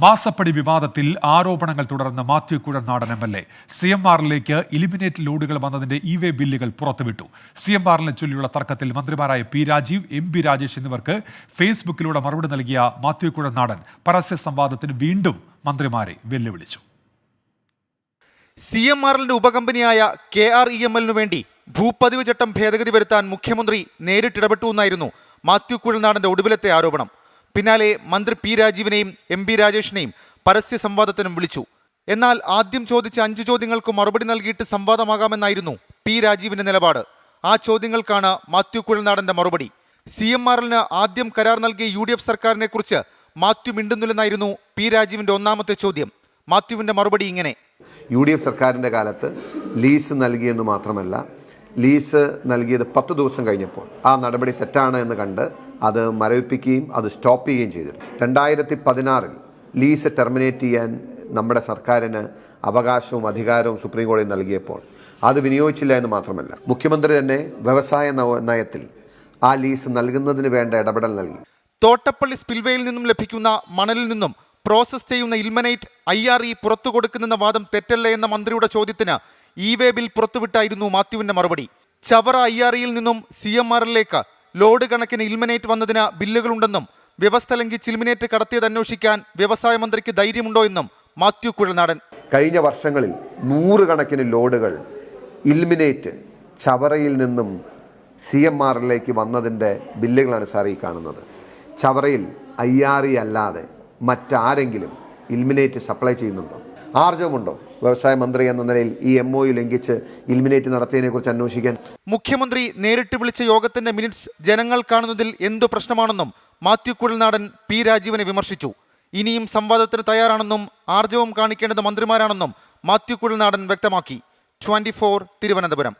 മാസപ്പടി വിവാദത്തിൽ ആരോപണങ്ങൾ തുടർന്ന് മാത്യു കുഴൽനാടൻ എം.എൽ.എ. CMRലേക്ക് ഇലിമിനേറ്റ് ലോഡുകൾ വന്നതിന്റെ ഇ-വേ ബില്ലുകൾ പുറത്തുവിട്ടു. CMRനെ ചൊല്ലിയുള്ള തർക്കത്തിൽ മന്ത്രിമാരായ പി രാജീവ്, MP രാജേഷ് എന്നിവർക്ക് ഫേസ്ബുക്കിലൂടെ മറുപടി നൽകിയ മാത്യു കുഴൽനാടൻ പരസ്യ സംവാദത്തിന് വീണ്ടും മന്ത്രിമാരെ വെല്ലുവിളിച്ചു. CMRന്റെ ഉപകമ്പനിയായ KREML വേണ്ടി ഭൂപതിവ് ചട്ടം ഭേദഗതി വരുത്താൻ മുഖ്യമന്ത്രി നേരിട്ടിടപെട്ടു എന്നായിരുന്നു മാത്യു കുഴൽനാടന്റെ ഒടുവിലത്തെ ആരോപണം. പിന്നാലെ മന്ത്രി പി രാജീവിനെയും MP രാജേഷിനെയും പരസ്യ സംവാദത്തിനും വിളിച്ചു. എന്നാൽ ആദ്യം ചോദിച്ച 5 ചോദ്യങ്ങൾക്ക് മറുപടി നൽകിയിട്ട് സംവാദമാകാമെന്നായിരുന്നു പി രാജീവിന്റെ നിലപാട്. ആ ചോദ്യങ്ങൾക്കാണ് മാത്യു കുഴൽനാടന്റെ മറുപടി. CMRന് ആദ്യം കരാർ നൽകിയ UDF സർക്കാരിനെ കുറിച്ച് മാത്യു മിണ്ടുന്നില്ലെന്നായിരുന്നു പി രാജീവിന്റെ ഒന്നാമത്തെ ചോദ്യം. മാത്യുവിന്റെ മറുപടി ഇങ്ങനെ: UDF സർക്കാരിൻ്റെ കാലത്ത് ലീസ് നൽകിയെന്ന് മാത്രമല്ല, ലീസ് നൽകിയത് 10 ദിവസം കഴിഞ്ഞപ്പോൾ ആ നടപടി തെറ്റാണ് എന്ന് കണ്ട് അത് മരവിപ്പിക്കുകയും അത് സ്റ്റോപ്പ് ചെയ്യുകയും ചെയ്തിരുന്നു. 2016 ലീസ് ടെർമിനേറ്റ് ചെയ്യാൻ നമ്മുടെ സർക്കാരിന് അവകാശവും അധികാരവും സുപ്രീം കോടതി നൽകിയപ്പോൾ അത് വിനിയോഗിച്ചില്ല എന്ന് മാത്രമല്ല, മുഖ്യമന്ത്രി തന്നെ വ്യവസായ നയത്തിൽ ആ ലീസ് നൽകുന്നതിന് വേണ്ട ഇടപെടൽ നൽകി. തോട്ടപ്പള്ളി സ്പിൽവേയിൽ നിന്നും ലഭിക്കുന്ന മണലിൽ നിന്നും പ്രോസസ് ചെയ്യുന്ന ഇൽമനൈറ്റ് IRE പുറത്തു കൊടുക്കുന്നെന്ന വാദം തെറ്റല്ലേ എന്ന മന്ത്രിയുടെ ചോദ്യത്തിന് ഇ-വേ ബിൽ പുറത്തുവിട്ടായിരുന്നു മാത്യുവിന്റെ മറുപടി. ചവറ IREയിൽ നിന്നും CMRലേക്ക് ലോഡ് കണക്കിന് ഇൽമനേറ്റ് വന്നതിന് ബില്ലുകളുണ്ടെന്നും വ്യവസ്ഥ ലംഘിച്ച് ഇൽമിനേറ്റ് കടത്തിയത് അന്വേഷിക്കാൻ വ്യവസായ മന്ത്രിക്ക് ധൈര്യമുണ്ടോ എന്നും മാത്യു കുഴൽനാടൻ. കഴിഞ്ഞ വർഷങ്ങളിൽ 100 കണക്കിന് ലോഡുകൾ ഇൽമിനേറ്റ് ചവറയിൽ നിന്നും CMRലേക്ക് വന്നതിൻ്റെ ബില്ലുകളാണ് സാർ ഈ കാണുന്നത്. ചവറയിൽ IRE അല്ലാതെ മറ്റാരെങ്കിലും ഇൽമിനേറ്റ് സപ്ലൈ ചെയ്യുന്നുണ്ടോ? ആർജവമുണ്ടോ വ്യവസായ മന്ത്രി എന്ന നിലയിൽ ഈ MOU ലംഘിച്ച് ഇൽമിനേറ്റ് നടത്തിയതിനെക്കുറിച്ച് അന്വേഷിക്കാൻ? മുഖ്യമന്ത്രി നേരിട്ട് വിളിച്ച യോഗത്തിന്റെ മിനിറ്റ്സ് ജനങ്ങൾ കാണുന്നതിൽ എന്തു പ്രശ്നമാണെന്നും മാത്യു കുഴൽനാടൻ പി രാജീവിനെ വിമർശിച്ചു. ഇനിയും സംവാദത്തിന് തയ്യാറാണെന്നും ആർജവം കാണിക്കേണ്ടത് മന്ത്രിമാരാണെന്നും മാത്യു കുഴൽനാടൻ വ്യക്തമാക്കി. 24 തിരുവനന്തപുരം.